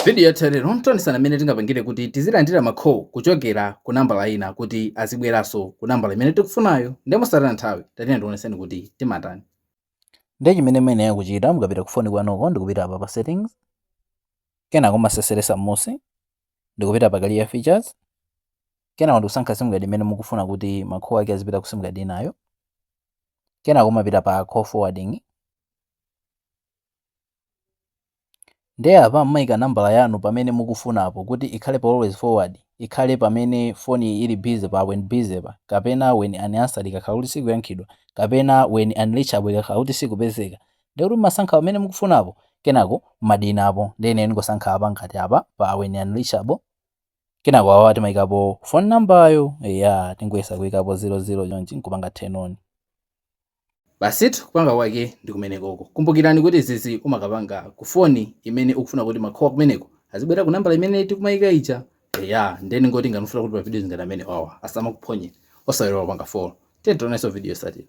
Video yatsatira nontonesana amene tingapangire kuti tizilandira makho kuchokera ku nambala ina kuti azibweranso ku nambala imene tikufunayo ndi mosatana nthawi tatene tioneseni kuti timatani. Ndi chimene mmene yakuchita mukapita ku phone kwanuko ndikupita apa pa settings, kenako maseseresa m'munsi ndikupita pa clear features, kenako ndikusankha sim card imene mukufuna kuti makho ake azipita ku sim card inayo, kenako mapita pa call forwarding. Ndi apa mmayika nambala yanu pamene mukufunapo kuti ikhale pa always forward, ikhale pamene phone ili busy pa when busy pa, kapena when unanswered ikakhala kuti sikuyankhidwa, kapena when unreachable ikakhala kuti sikupezeka. Ndi kuti masankha pamene mukufunapo, kenako madinapo ndi ine ndikusankha apa ngati apa pa when unreachable, kenako awa timayikapo phone number yo tingoyesa kuyikapo 00 chonchi nkupanga turn on. Basitu kupanga kwake ndi kumenekoko. Kumbukirani kuti izizi umakapanga ku phone imene ukufuna kuti makho kumeneko azibwera ku nambala imene tikumayika ija. Ndeni ngoti nganufuna kuti pa video zingati amene asamakuphonya osawera kupanga follow. Tionenso video sati.